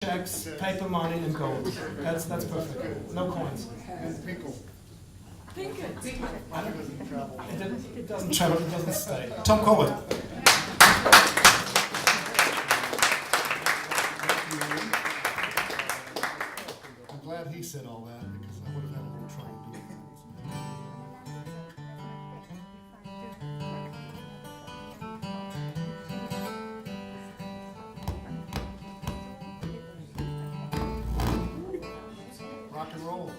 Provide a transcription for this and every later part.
checks, paper money, and gold. That's perfect. No coins. And pinkle. It doesn't travel, it doesn't stay. Tom Corbett. I'm glad he said all that because I would have had a little trouble doing that. Rock and roll.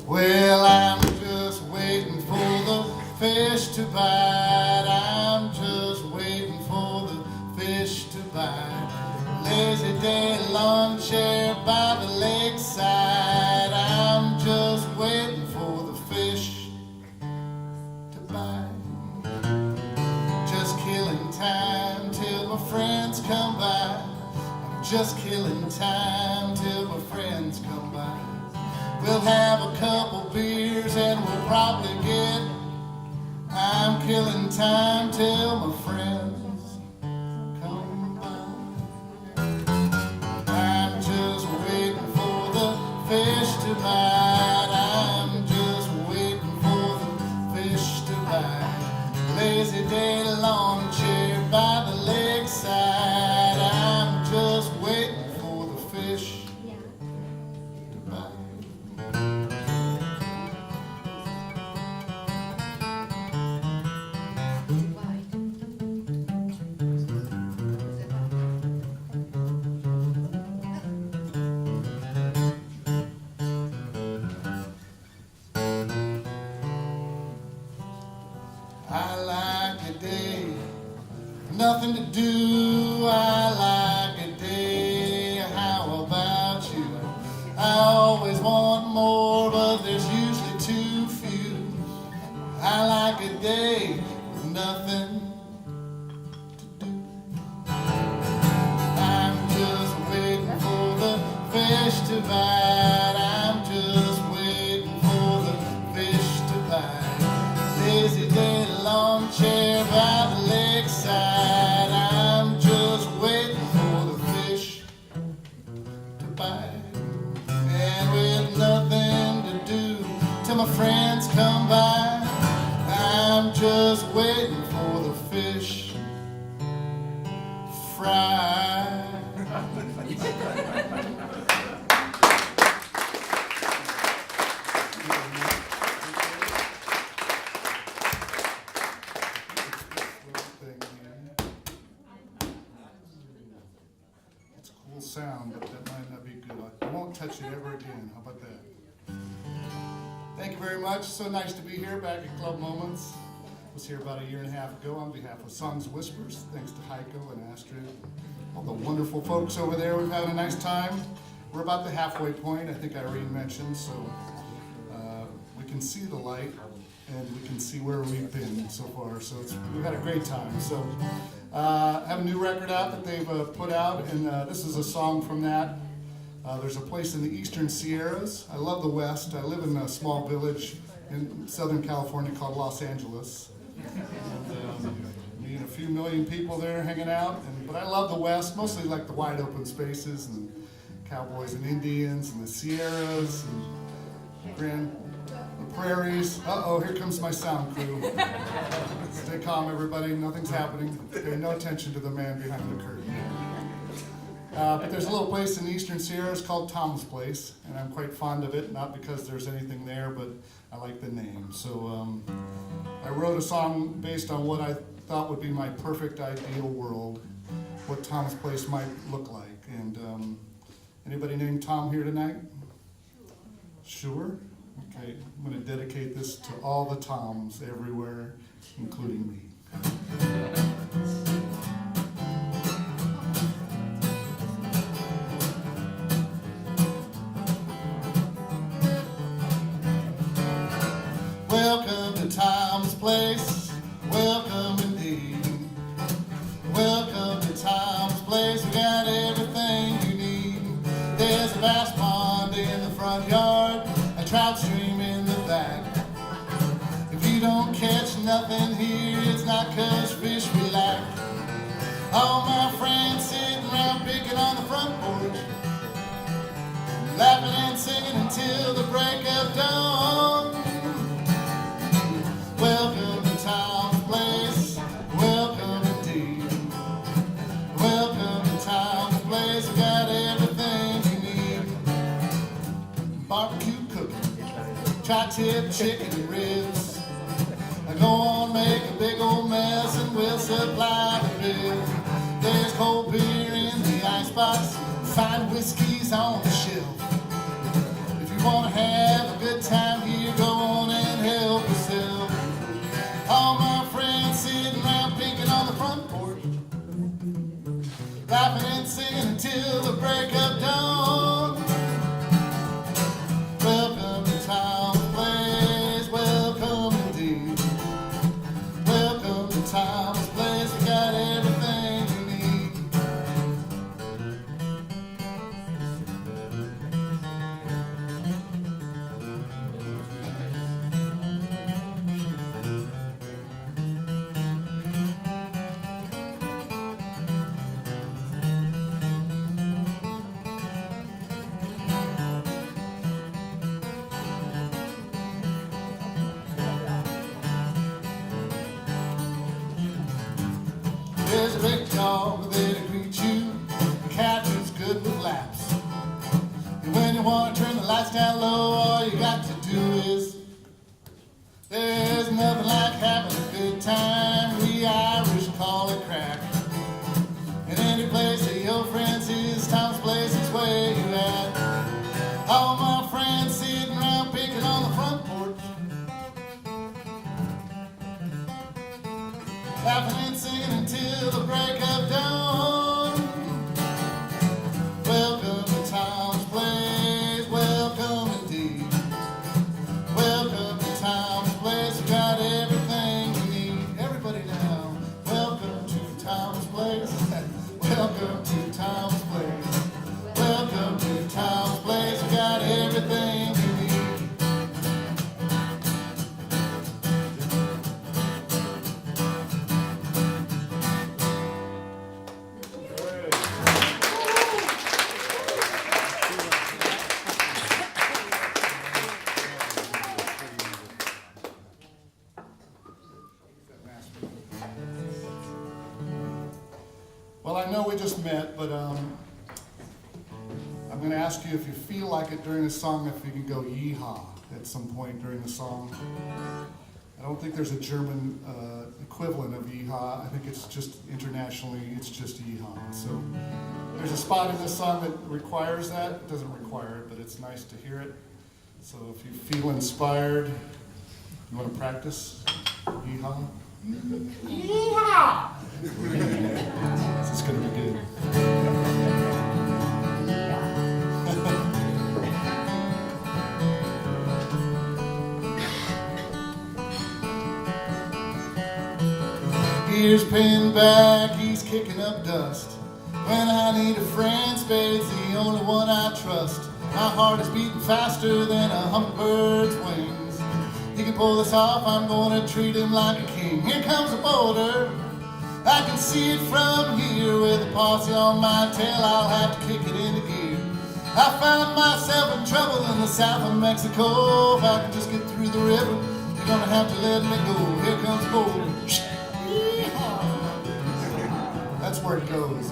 Well, I'm just waiting for the fish to bite. I'm just waiting for the fish to bite. Lazy day, lawn chair by the lakeside. I'm just waiting for the fish to bite. Just killing time till my friends come by. I'm just killing time till my friends come by. We'll have a couple beers and we'll probably get. I'm killing time till my friends come by. I'm just waiting for the fish to bite. I'm just waiting for the fish to bite. Lazy day, lawn chair by the lakeside. I'm just waiting for the fish to bite. I like a day, nothing to do. I like a day, how about you? I always want more, but there's usually too few. I like a day with nothing to do. I'm just waiting for the fish to bite. I'm just waiting for the fish to bite. Lazy day, lawn chair by the lakeside. I'm just waiting for the fish to bite. And with nothing to do till my friends come by, I'm just waiting for the fish fry. It's a cool sound, but that might not be good. I won't touch it ever again. How about that? Thank you very much. So nice to be here back at Club Moments. I was here about a year and a half ago on behalf of Songs&Whispers. Thanks to Heiko and Astrid, all the wonderful folks over there. We've had a nice time. We're about the halfway point, I think Irene mentioned, so we can see the light and we can see where we've been so far. So we've had a great time. So I have a new record out that they've put out, and this is a song from that. There's a place in the Eastern Sierras. I love the West. I live in a small village in Southern California called Los Angeles. And, me and a few million people there hanging out. But I love the West, mostly like the wide open spaces and cowboys and Indians and the Sierras and the prairies. Uh-oh, here comes my sound crew. Stay calm, everybody. Nothing's happening. Pay no attention to the man behind the curtain. But there's a little place in the Eastern Sierras called Tom's Place, and I'm quite fond of it, not because there's anything there, but I like the name. So I wrote a song based on what I thought would be my perfect ideal world, what Tom's Place might look like. And anybody named Tom here tonight? Sure? Okay, I'm going to dedicate this to all the Toms everywhere, including me. Welcome to Tom's Place, welcome indeed. Welcome to Tom's Place, we got everything you need. There's a vast pond in the front yard, a trout stream in the back. If you don't catch nothing here, it's not 'cause fish we like. All my friends sitting around picking on the front porch, laughing and singing until the break of dawn. Welcome to Tom's Place, welcome indeed. Welcome to Tom's Place, we got everything you need. Barbecue cooking, tri-tip chicken and ribs. Go on, make a big old mess and we'll supply the bill. There's cold beer in the icebox, fine whiskeys on the shelf. If you want to have a good time here, go on and help yourself. All my friends sitting around picking on the front porch, laughing and singing until the break of dawn. Welcome to Tom's Place, welcome indeed. Welcome to Tom's Place, we got everything you need. There's a big dog there to greet you, the cat is good with laps. And when you want to turn the lights down low, all you got to do is, there's nothing like having a good time, we Irish call it crack. And any place that your friends is, Tom's Place is where you at. All my friends sitting around picking on the front porch, laughing and singing until the break of dawn. Welcome to Tom's Place, welcome indeed. Welcome to Tom's Place, we got everything we need. Everybody now, welcome to Tom's Place. Welcome to Tom's Place. Welcome to Tom's Place, we got everything we need. Well, I know we just met, but I'm going to ask you if you feel like it during the song, if you can go yeehaw at some point during the song. I don't think there's a German equivalent of yeehaw. I think it's just internationally, it's just yeehaw. So there's a spot in this song that requires that. It doesn't require it, but it's nice to hear it. So if you feel inspired, you want to practice yeehaw? Yeehaw! This is going to be good. Ears pinned back, he's kicking up dust. When I need a friend, Spade's the only one I trust. My heart is beating faster than a hummingbird's wings. He can pull this off, I'm gonna treat him like a king. Here comes the border, I can see it from here. With a posse on my tail, I'll have to kick it into gear. I found myself in trouble in the south of Mexico. If I can just get through the river, you're gonna have to let me go. Here comes the border. That's where it goes.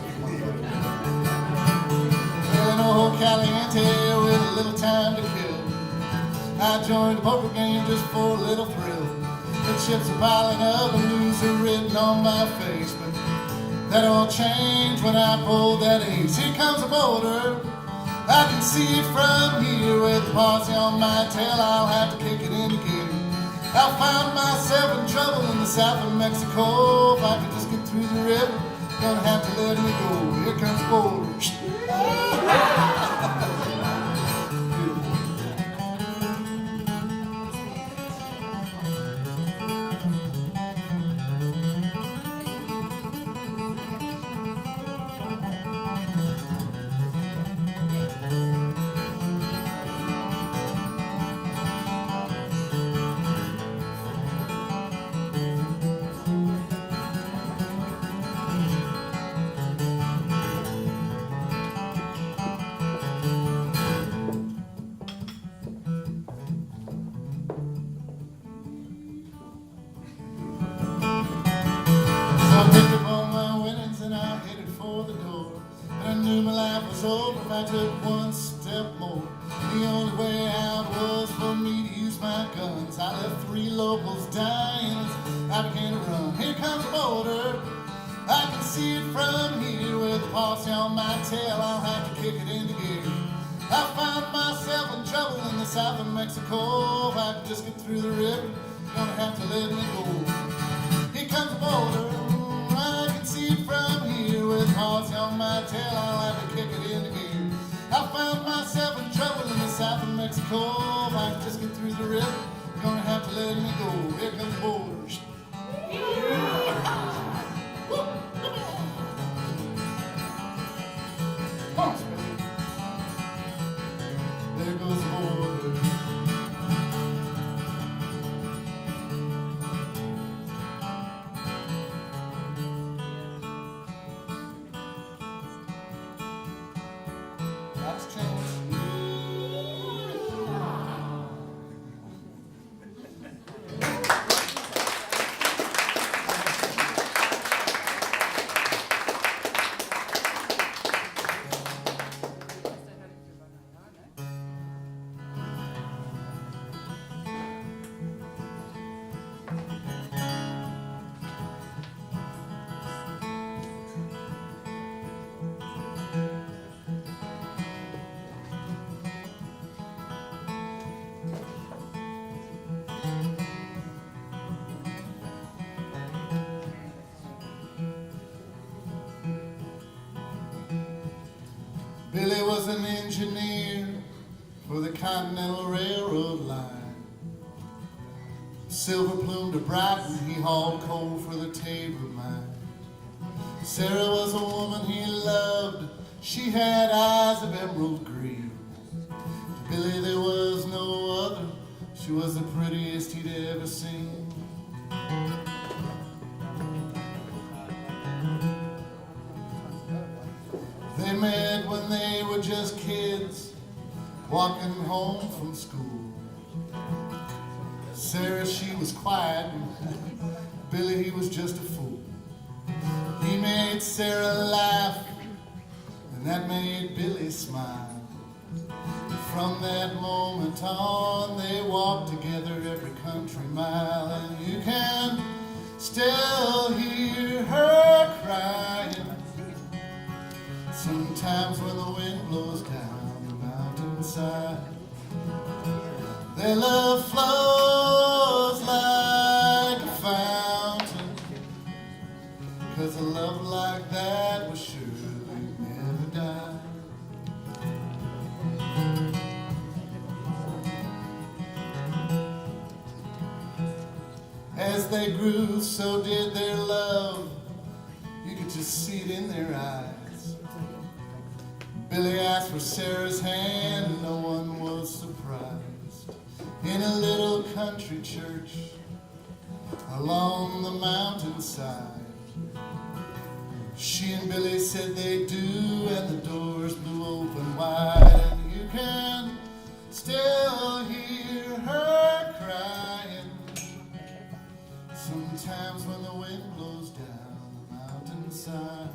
And old Caliente with a little time to kill. I joined the poker game just for a little thrill. The chips are piling up and loser written on my face. But that all changed when I pulled that ace. Here comes the border, I can see it from here. With the posse on my tail, I'll have to kick it into gear. I found myself in trouble in the south of Mexico. If I could just get through the river, gonna have to let me go. Here comes the border. was over if I took one step more. The only way out was for me to use my guns. I left 3 locals dying as I began to run. Here comes the border, I can see it from here. With the posse on my tail, I'll have to kick it into gear. I found myself in trouble in the south of Mexico. If I could just get through the river, gonna have to let me go. Here comes the border, I can see it from here. With posse on my tail, I'll have to kick it into gear. I found myself in trouble in the south of Mexico. If I could just get through the river, gonna have to let me go. Here comes the border. There goes the border. That's changed. Billy was an engineer for the Continental Railroad line. Silver plume to Brighton, he hauled coal for the Tabor mine. Sarah was a woman he loved, she had eyes of emerald green. To Billy there was no other, she was the prettiest he'd ever seen. They met when they were just kids, walking home from school. Sarah, she was quiet, Billy, he was just a fool. He made Sarah laugh, and that made Billy smile. From that moment on, they walked together every country mile. And you can still hear her crying sometimes when the wind blows down the mountainside. Their love flows like a fountain, 'cause a love like that will surely never die. As they grew, so did their love. You could just see it in their eyes. Billy asked for Sarah's hand, and no one was surprised. In a little country church along the mountainside, she and Billy said they do, and the doors blew open wide. And you can still hear her crying sometimes when the wind blows down the mountainside.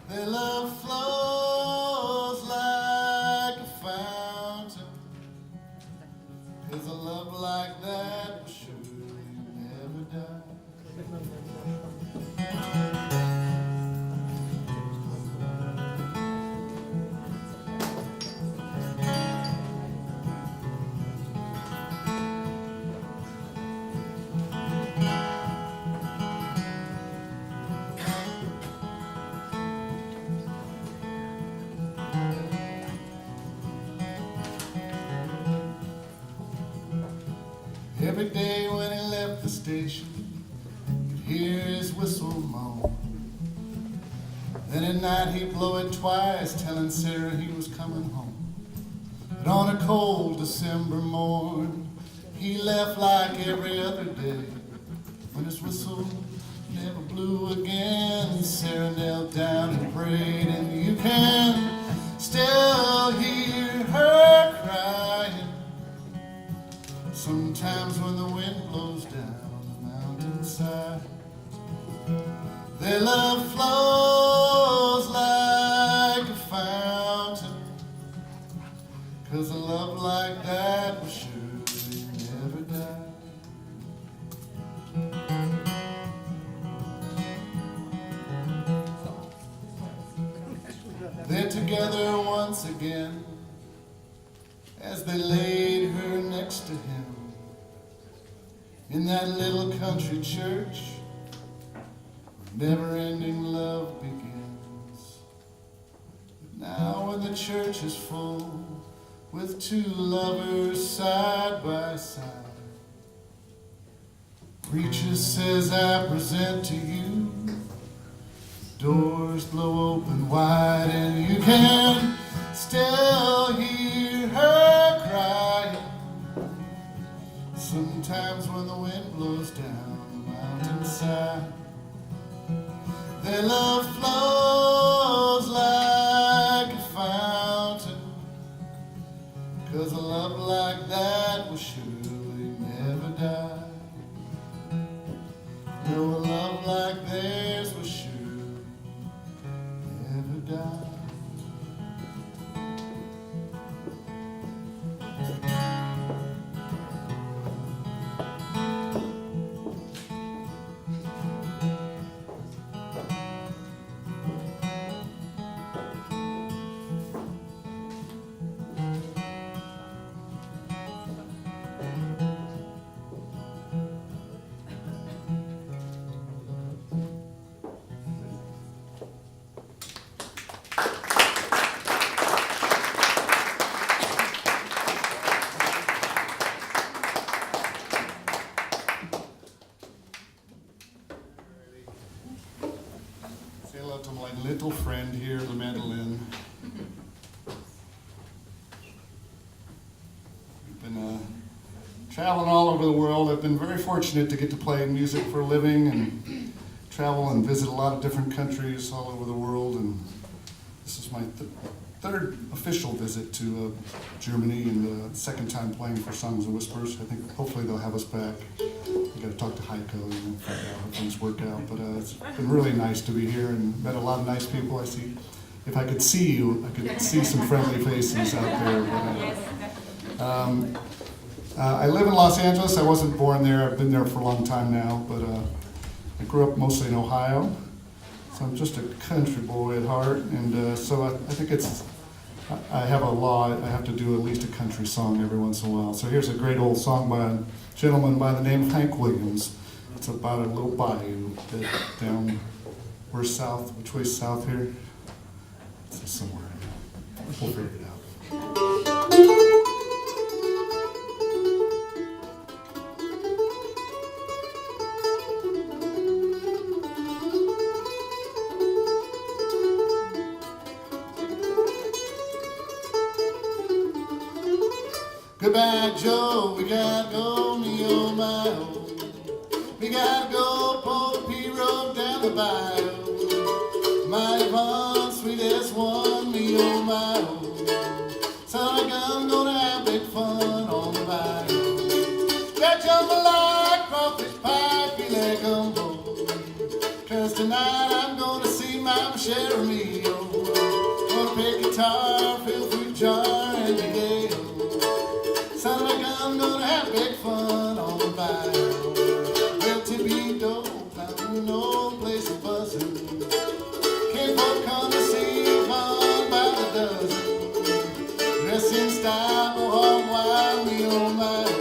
Their love flows like a fountain, 'cause a love like that will surely never die. Every day when he left the station, you'd hear his whistle moan. Then at night he'd blow it twice, telling Sarah he was coming home. But on a cold December morn, he left like every other day. When his whistle never blew again, Sarah knelt down and prayed. And you can still hear her crying sometimes when the wind blows down the mountainside. Their love flows like They're together once again as they laid her next to him in that little country church where never-ending love begins. But now when the church is full with two lovers side by side, preacher says, I present to you, doors blow open wide and you can still hear her crying. Sometimes when the wind blows down the mountainside, their love flows like a fountain, 'cause a love like that will surely never die. No, a love like theirs will surely never die. Say hello to my little friend here, the mandolin. We've been traveling all over the world. I've been very fortunate to get to play music for a living and travel and visit a lot of different countries all over the world. And this is my third official visit to Germany and the second time playing for Songs&Whispers. I think hopefully they'll have us back. I got to talk to Heiko and find out how things work out. But it's been really nice to be here and met a lot of nice people. I see, if I could see you, I could see some friendly faces out there. But, I live in Los Angeles. I wasn't born there. I've been there for a long time now. But I grew up mostly in Ohio. So I'm just a country boy at heart. And so I think I have a law. I have to do at least a country song every once in a while. So here's a great old song by a gentleman by the name of Hank Williams. It's about a little bayou down, where's south? Which way's south here? It's somewhere. We'll figure it out. Goodbye, Joe, we gotta go, me oh my oh. We gotta go, Port P Road down the bayou. Mighty one, sweetest one, me oh my oh. Son of a gun, gonna have big fun on the bayou. Got jambalaya, crawfish pie, filet gumbo. 'Cause tonight I'm gonna see my share of me oh. Gonna pick guitar, fill fruit jar, and the gale. Son of a gun, gonna have big fun on the bayou. Well, to be dope, I'm no place of buzzing. Can't folk come to see one by the dozen. Dress in style, go hog wild, me oh my oh.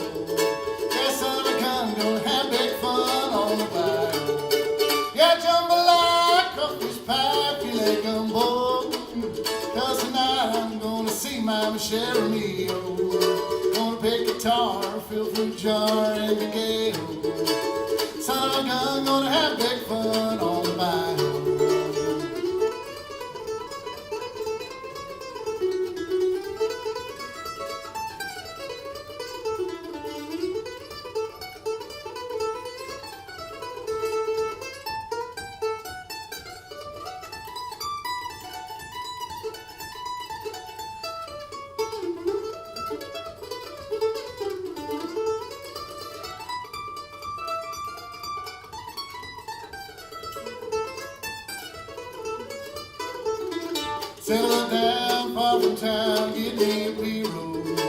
Yeah, son of a gun, gonna have big fun on the bayou. Yeah, jambalaya, crawfish pie, filet gumbo. 'Cause tonight I'm gonna see my share of me oh. Pick guitar, fill fruit jar, and the gale. Son of a gun, gonna have big fun on the bayou. Settle down far from town, get me a P-road,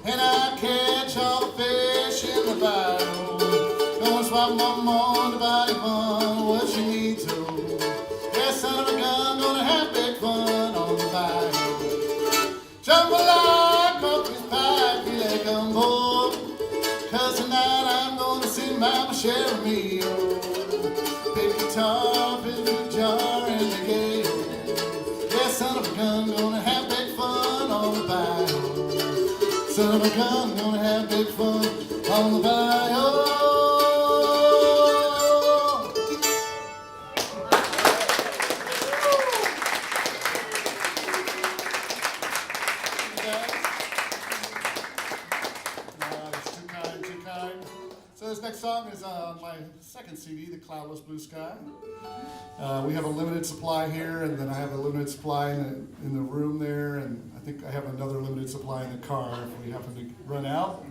and I catch all the fish in the bayou. Gonna swap my mom to body fun, what you need to. Yeah, son of a gun, gonna have big fun on the Jambalaya, coffee's pie, filet gumbo. 'Cause tonight I'm gonna see Mama share me. Big guitar, big jar, and the gale. Yeah, son of a gun, gonna have big fun on the bayou. Son of a gun, gonna have big fun on the bayou. So this next song is on my second CD, The Cloudless Blue Sky. We have a limited supply here, and then I have a limited supply in the room there, and I think I have another limited supply in the car if we happen to run out.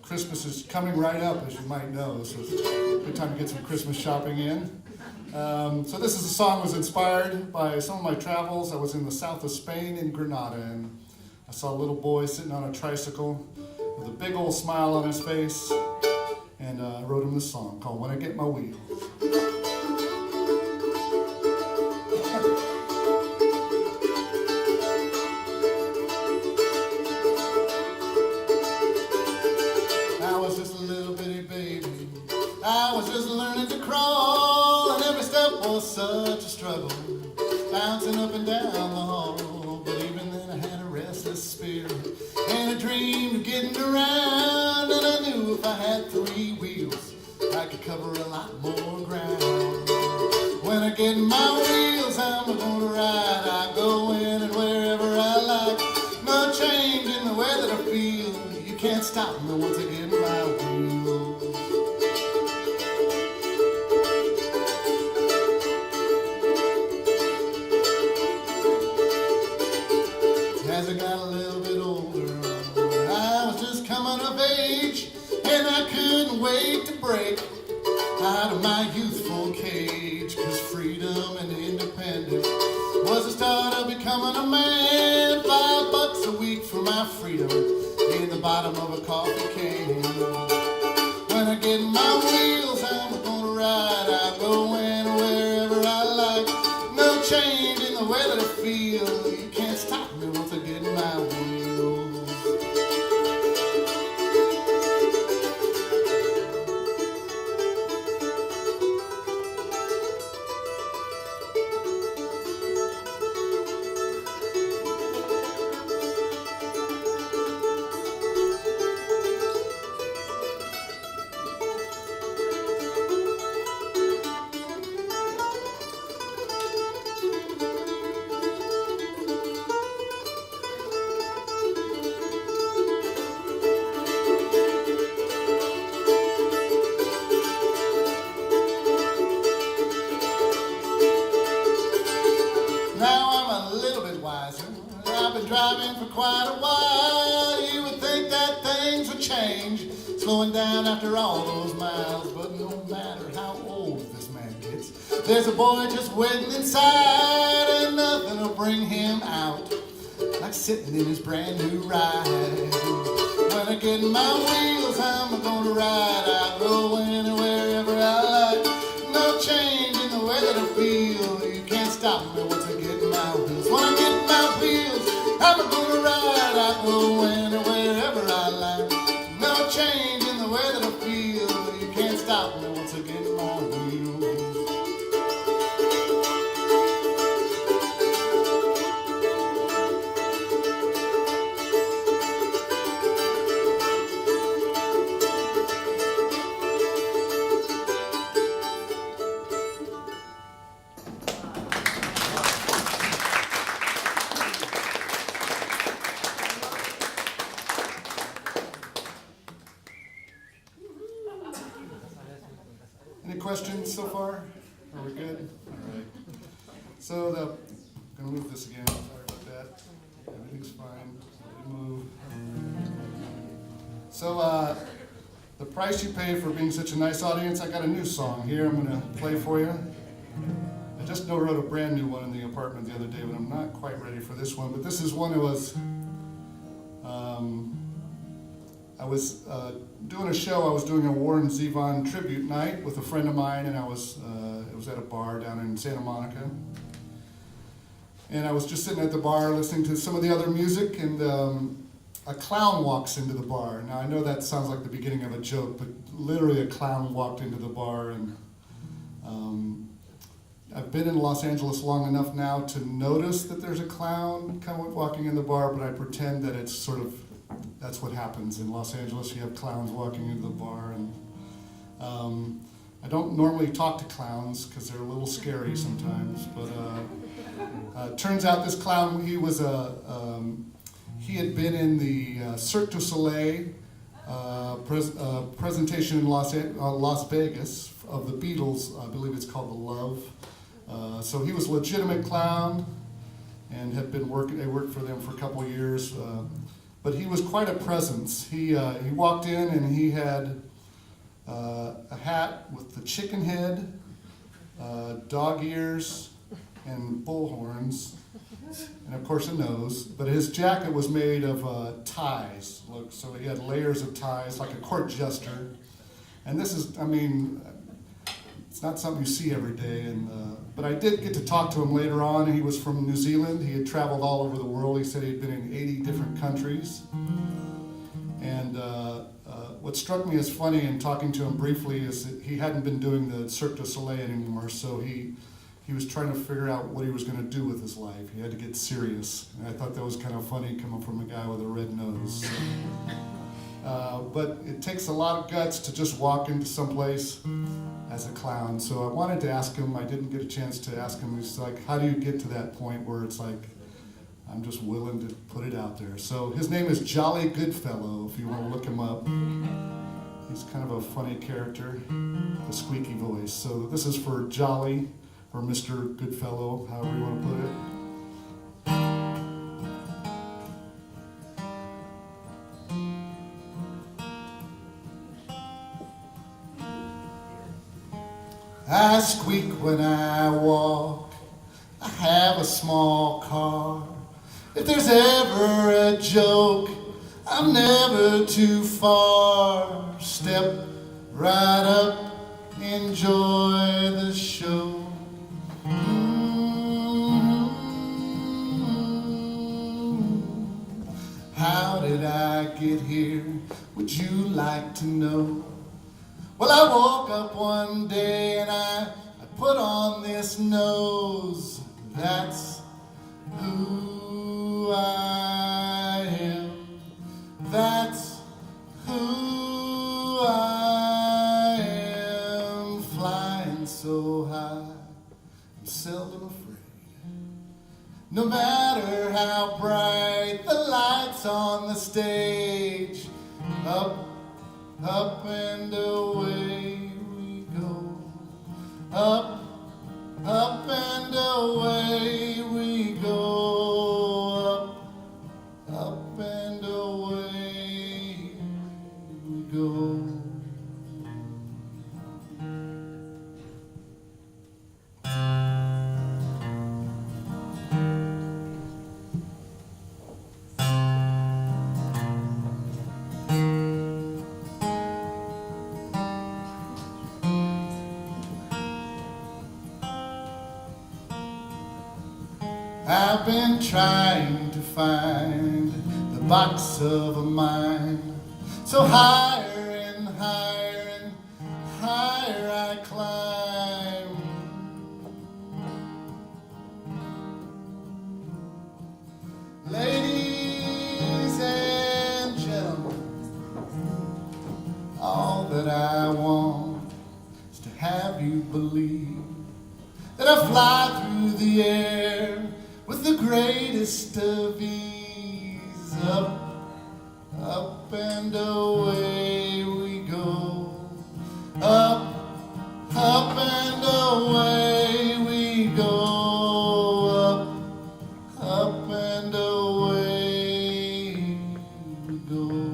Christmas is coming right up, as you might know, so it's a good time to get some Christmas shopping in. So this is a song that was inspired by some of my travels. I was in the south of Spain in Granada, and I saw a little boy sitting on a tricycle with a big old smile on his face. And I wrote him this song called When I Get My Wheels. I was just a little bitty baby. I was just learning to crawl, and every step was such a struggle, bouncing up and down the hall. But even then I had a restless spirit and a dream of getting around, and I knew if I had 3 wheels I could cover a lot more ground. When I get my wheels, I'm gonna ride. I go in and wherever I like. No change in the way that I feel. You can't stop me once I get my wheels. As I got a little bit older, I was just coming of age, and I couldn't wait to break out of my youthful cage. 'Cause freedom and independence was the start of becoming a man. $5 a week for my freedom in the bottom of a coffee can. When I get my wheels, I'm gonna ride. I go in wherever I like. No change in the way that I feel. You can't stop me once I get my wheels. Now I'm a little bit wiser. I've been driving for quite a while. You would think that things would change, slowing down after all those miles. But no matter how old this man gets, there's a boy just waiting inside, and nothing will bring him out like sitting in his brand new ride. When I get my wheels, I'm gonna ride. I go in wherever I like. No change in the way that I feel. You can't stop me once I get my wheels. When I get my wheels, I'm gonna ride. I go in wherever I like. No change in the way that I feel. You can't stop me once I get my wheels. Any questions so far? Are we good? All right. So I'm gonna move this again. Sorry about that. Everything's fine. Let me move. So the price you pay for being such a nice audience. I got a new song here. I'm gonna play for you. I just wrote a brand new one in the apartment the other day, but I'm not quite ready for this one. But this is one that was. I was doing a show. I was doing a Warren Zevon tribute night with a friend of mine, and it was at a bar down in Santa Monica. And I was just sitting at the bar listening to some of the other music, and a clown walks into the bar. Now, I know that sounds like the beginning of a joke, but literally a clown walked into the bar. And I've been in Los Angeles long enough now to notice that there's a clown kind of walking in the bar, but I pretend that it's sort of, that's what happens in Los Angeles. You have clowns walking into the bar. And I don't normally talk to clowns because they're a little scary sometimes, but turns out this clown, he had been in the Cirque du Soleil presentation in Las Vegas of the Beatles. I believe it's called The Love. So he was a legitimate clown and had been working. They worked for them for a couple of years, but he was quite a presence. He walked in and he had a hat with the chicken head, dog ears, and bull horns, and of course a nose. But his jacket was made of ties. Look, so he had layers of ties, like a court jester. And this is, I mean, it's not something you see every day. But I did get to talk to him later on. He was from New Zealand. He had traveled all over the world. He said he'd been in 80 different countries. And what struck me as funny in talking to him briefly is that he hadn't been doing the Cirque du Soleil anymore, so he was trying to figure out what he was going to do with his life. He had to get serious, and I thought that was kind of funny coming from a guy with a red nose. But it takes a lot of guts to just walk into someplace as a clown, so I wanted to ask him. I didn't get a chance to ask him. He's like, how do you get to that point where it's like, I'm just willing to put it out there. So his name is Jolly Goodfellow, if you want to look him up. He's kind of a funny character, a squeaky voice. So this is for Jolly, or Mr. Goodfellow, however you want to put it. I squeak when I walk, I have a small car. If there's ever a joke, I'm never too far. Step right up, enjoy the show. How did I get here? Would you like to know? Well, I woke up one day and I put on this nose. That's who I am. That's who I am. Flying so high, I'm seldom afraid. No matter how bright the lights on the stage, up and away we go. Up and away we go. Up and away we go. I've been trying to find the box of a mind, so higher and higher and higher I climb. Ladies and gentlemen, all that I want is to have you believe that I fly through the air with the greatest of ease. Up and away we go. Up and away we go. Up and away we go.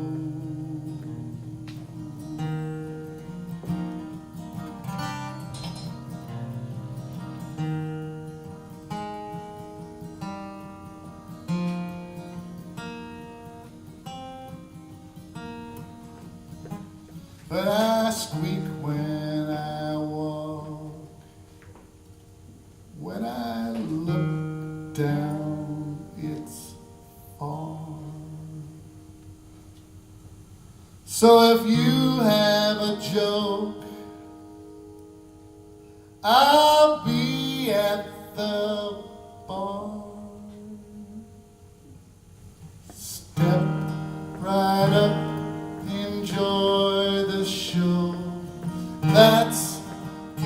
But I squeak when I walk, when I look down. So if you have a joke, I'll be at the bar. Step right up, enjoy the show. That's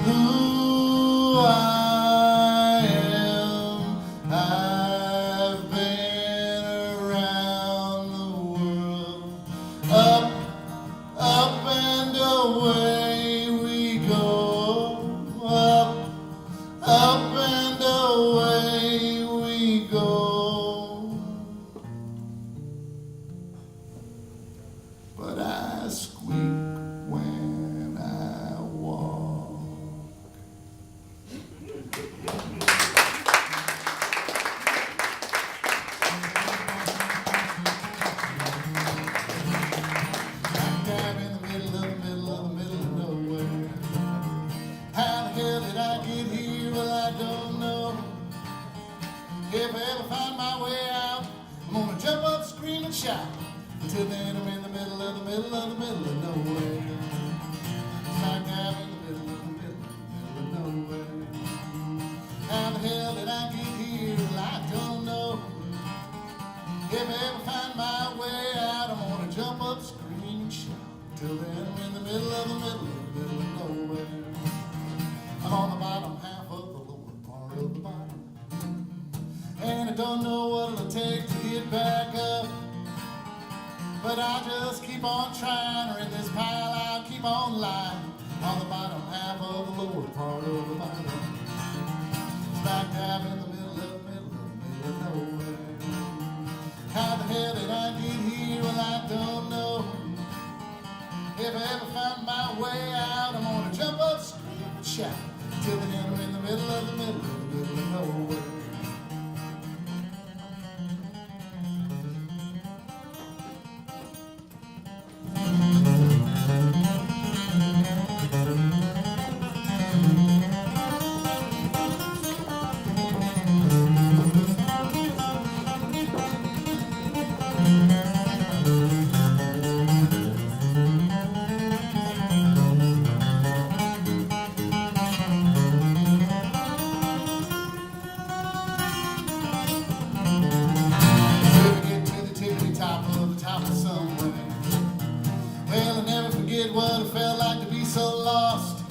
who I am. I've been around the world. Up and away we go. Up and away we go. But I squeak when I walk. I'm in the middle of nowhere. How the hell did I get here? Well, I don't know. If I ever find my way out, I'm gonna jump up, scream, and shout. Until then, I'm in the middle of nowhere. Smack dab in the middle of nowhere. How the hell did I get here? Well, I don't know. If I ever find my way out, I'm gonna jump up, scream, and shout. Till then, I'm in the middle of nowhere. I'm on the bottom half of the lower part of the bottom, and I don't know what it'll take to get back up. But I'll just keep on trying, or in this pile I'll keep on lying. On the bottom half of the lower part of the bottom, smack dab in the middle of nowhere. How the hell did I get here? Well, I don't know. If I ever find my way out, I'm gonna jump up, scream, and shout. Till then, I'm in the middle of nowhere. What it felt like to be so lost.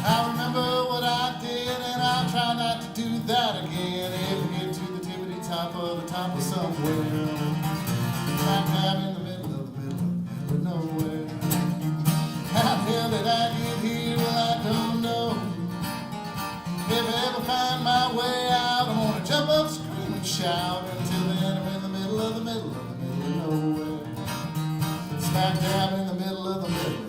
I remember what I did, and I'll try not to do that again. If we get to the tippity top of somewhere, smack dab in the middle of nowhere. How the hell did I get here? Well, I don't know. If I ever find my way out, I'm gonna jump up, scream, and shout. Until then, I'm in the middle of nowhere. Smack dab in the middle of nowhere.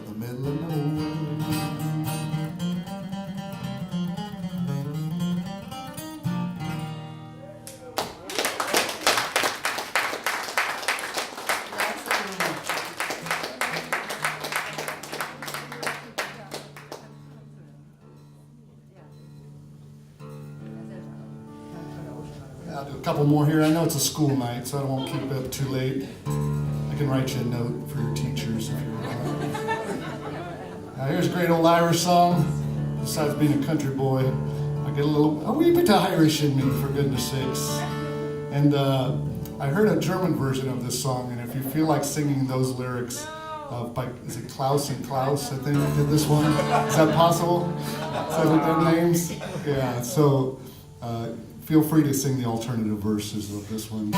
I'll do a couple more here. I know it's a school night, so I won't keep it up too late. I can write you a note for your teachers if you're here's a great old Irish song. Besides being a country boy, I get a wee bit of Irish in me, for goodness sakes. And I heard a German version of this song, and if you feel like singing those lyrics, by, is it Klaus and Klaus, I think, did this one? Is that possible? Is that what their names? Yeah, so feel free to sing the alternative verses of this one.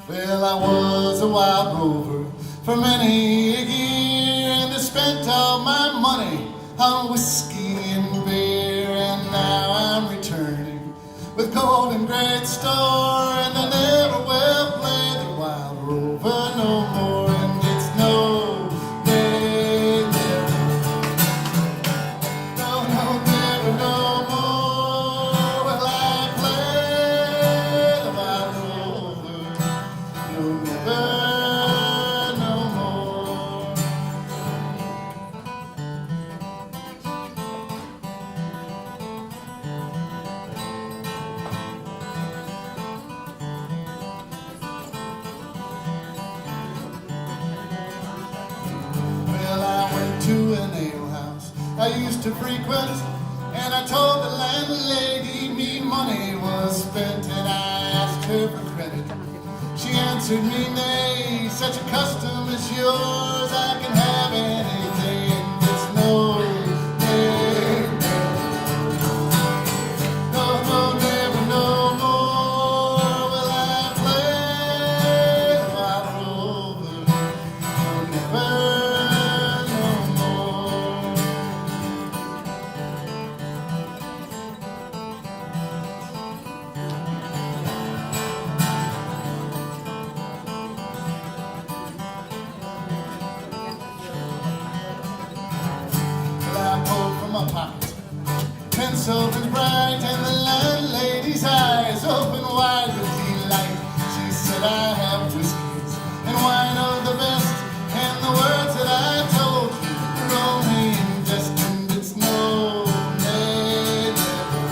Well, I was a wild rover for many a year, and I spent all my money on whiskey and beer, and now I'm returning with gold and great store, and I never will play the wild rover no more, and it's no day never, no never no more will I play the wild rover, no never no more. to an alehouse I used to frequent, and I told the landlady me money was spent, and I asked her for credit. She answered me, nay, such a custom is yours, I can have anything. It's no, nay, no, no, never, no more will I play while over, no, never, no more. I pulled from my pocket, pencil and bright, and the landlady's eyes open wide with delight. She said, I have whiskeys and wine of the best, and the words that I told you are only destined. It's no, nay, never,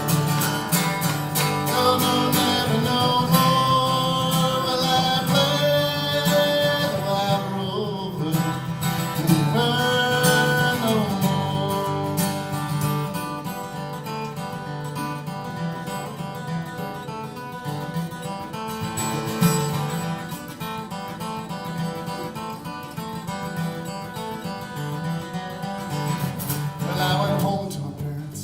no, no, never, no more will I play while over, never, no more. Well, I went home to my parents,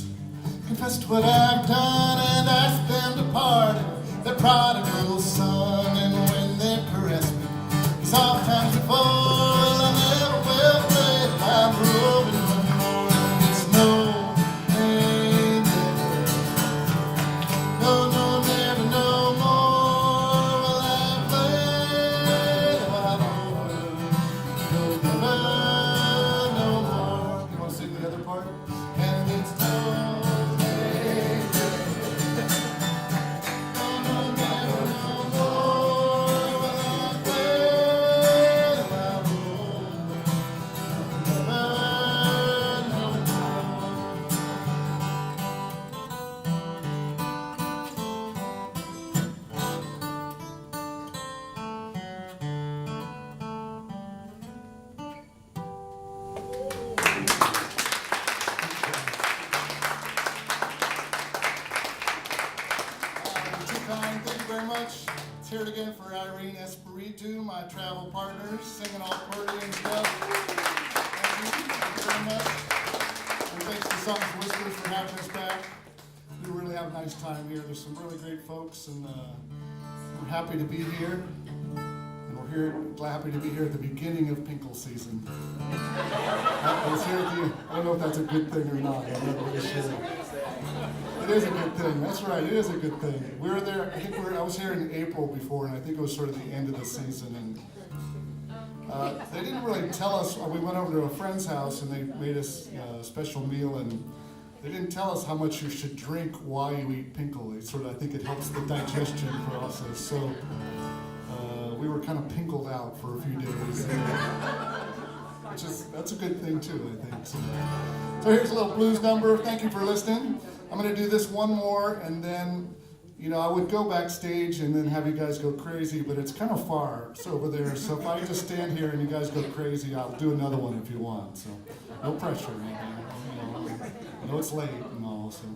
confessed what I've done, and asked them to pardon their prodigal son. And when they caressed me, as oft times before, well, I never will play my roving no more. And it's no, nay, never, no, no, never, no more will I play while over, no, never, no more. You want to sing the other part? And it's no, nay, no, no, never, no more will I play while over, never, no more. Too kind. Thank you very much. Let's hear it again for Irene Espiritu, my travel partner, singing all accordion stuff. Thank you very much. And thanks to Songs&Whispers for having us back. We really have a nice time here. There's some really great folks, and we're happy to be here. And we're happy to be here at the beginning of Pinkle season. I don't know if that's a good thing or not. I'm not really sure. It is a good thing. That's right. It is a good thing. We were there. I was here in April before, and I think it was sort of the end of the season. And they didn't really tell us. We went over to a friend's house, and they made us a special meal, and they didn't tell us how much you should drink while you eat pinkle. I think it helps the digestion process. So we were kind of pinkled out for a few days. That's a good thing too, I think. So here's a little blues number. Thank you for listening. I'm going to do this one more, and then, I would go backstage and then have you guys go crazy, but it's kind of far. It's over there. So if I just stand here and you guys go crazy, I'll do another one if you want. So no pressure. I know it's late and all. So.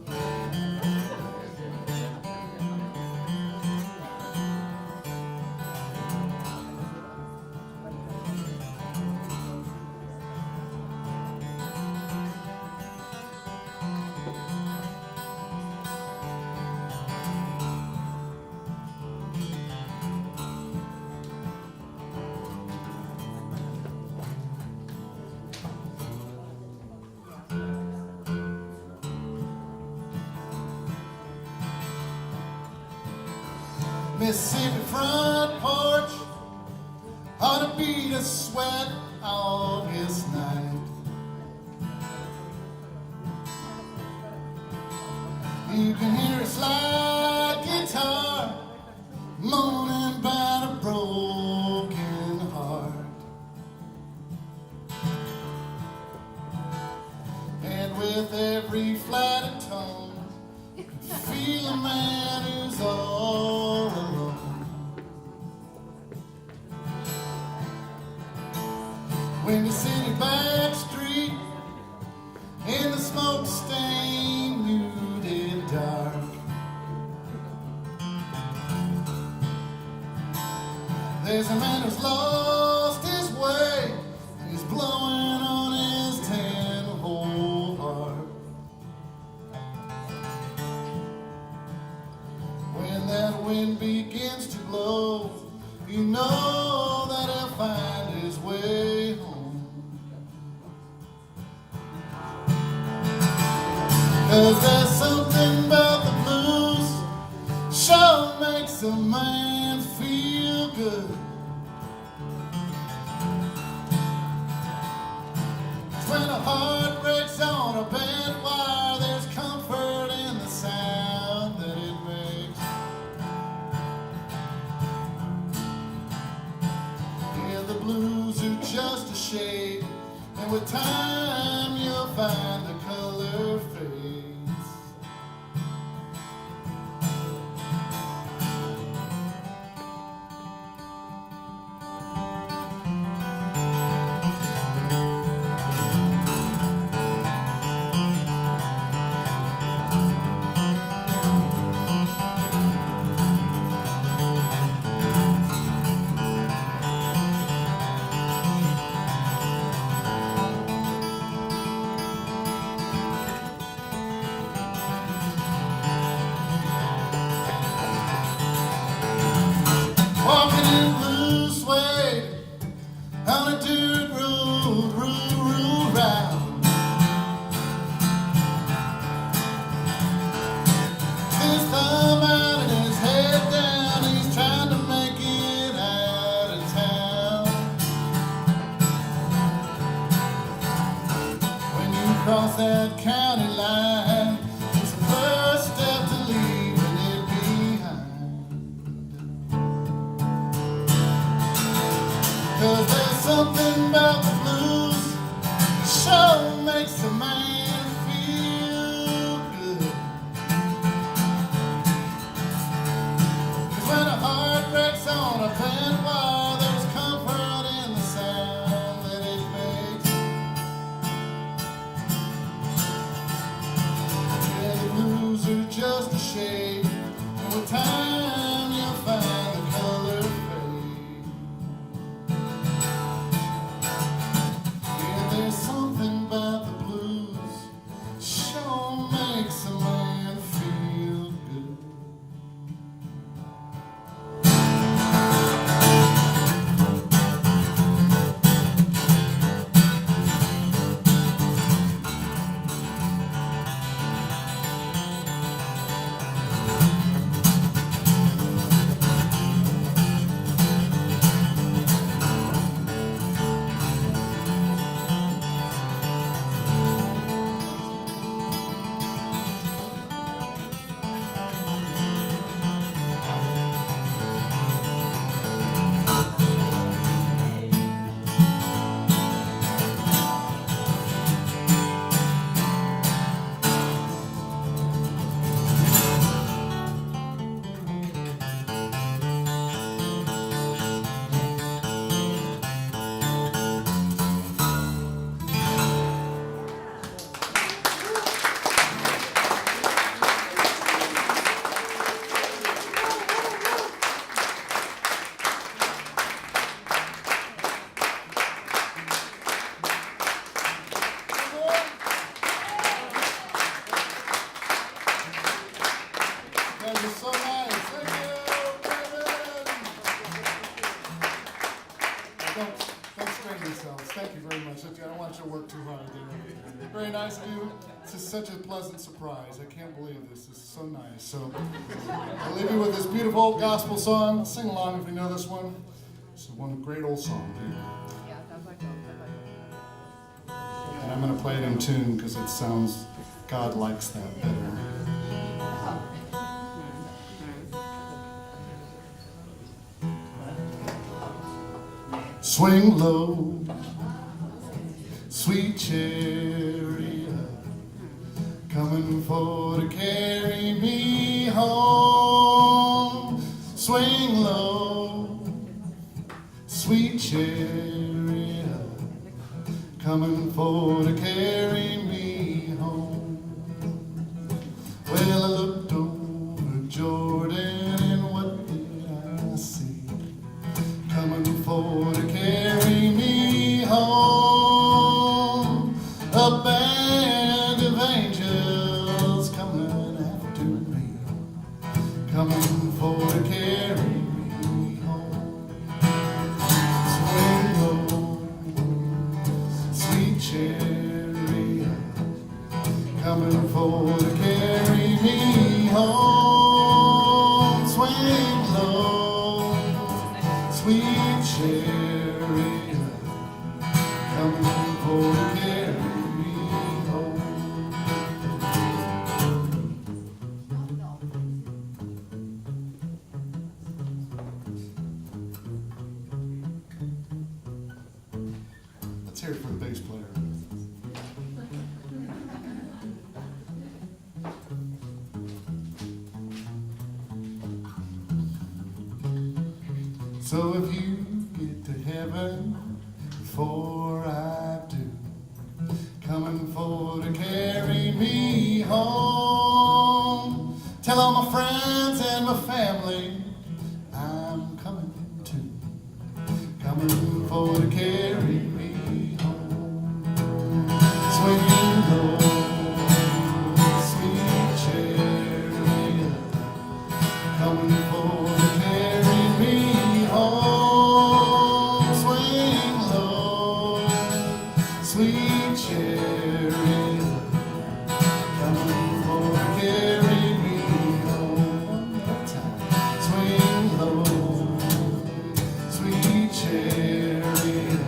Mississippi front porch ought to beat a sweat August night. You can hear a slide guitar moaning about a broken heart. And with every flat tone, you can feel a man who's all alone. When the city back street makes a man feel good. It's when a heart breaks on a bent wire, there's comfort in the sound that it makes. Yeah, the blues are just a shade, and with time you'll find the color fades. Walking in blue suede on a dirt road, round. His thumb out and his head down, he's trying to make it out of town. When you cross that county line, it's the first step to leaving it behind. 'Cause there's something about the blues that sure makes a man feel good. 'Cause when a heart breaks on a bent wire, there's comfort in the sound that it makes. Yeah, the blues are just a shade, and with time you'll find the color fade. There's something about the blues, sure makes a man feel good. That was so nice. Thank you, Corbett. Don't strain yourselves. Thank you very much. I don't want you to work too hard there. Very nice of you. This is such a pleasant surprise. I can't believe this. This is so nice. So I'll leave you with this beautiful old gospel song. Sing along if you know this one. It's one great old song. And I'm going to play it in tune because it sounds, God likes that better. Swing low, sweet chariot, coming for to carry me home. Swing low, sweet chariot, coming for to carry me home. Well, I looked over Jordan and what did I see? Coming for to carry me home. A band of angels coming after me, coming for to carry me home. Swing low, sweet chariot, hear it for the bass player. So if you get to heaven before I do, coming for to carry me home, tell all my friends and my family I'm coming too, coming for to carry me home. Swinging low, sweet chariot, coming for to carry me home. Swing low, sweet chariot, coming for to carry me home. One more time. Swing low, sweet chariot,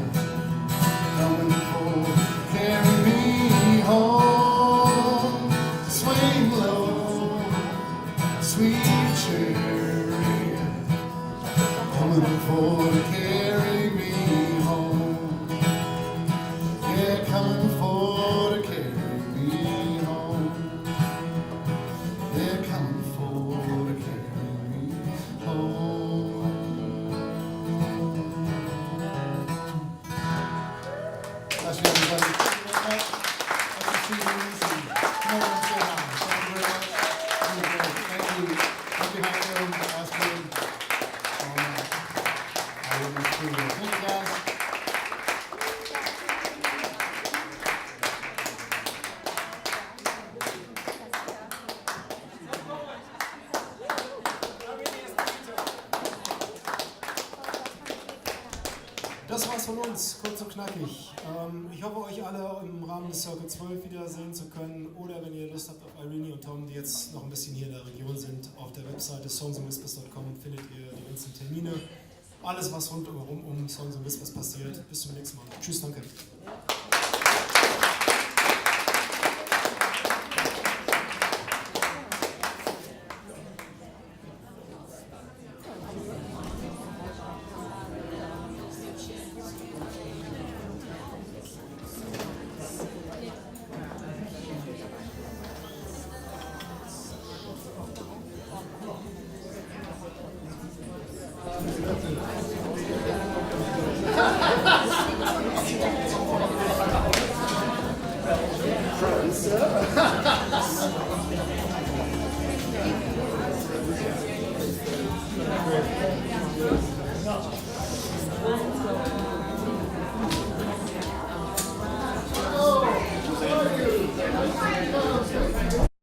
coming for to carry me home. Swing low, sweet chariot, coming for to carry me home. Yeah, coming for to carry me home. Yeah, coming for to carry me home. Bless you, everybody. Thank you very much. Nice to see you. Come over and say hi. Thank you very much. Thank you. Up behind you, Astrid. I will be through. Thank you, guys. Das war's von uns, kurz und knackig. Ich hoffe, euch alle im Rahmen des Circle 12 wiedersehen zu können. Oder wenn ihr Lust habt auf Irene und Tom, die jetzt noch ein bisschen hier in der Region sind, auf der Webseite songs&whispers.com findet ihr die ganzen Termine. Alles, was rundherum um Songs and Whispers passiert. Bis zum nächsten Mal. Tschüss, danke. Friends.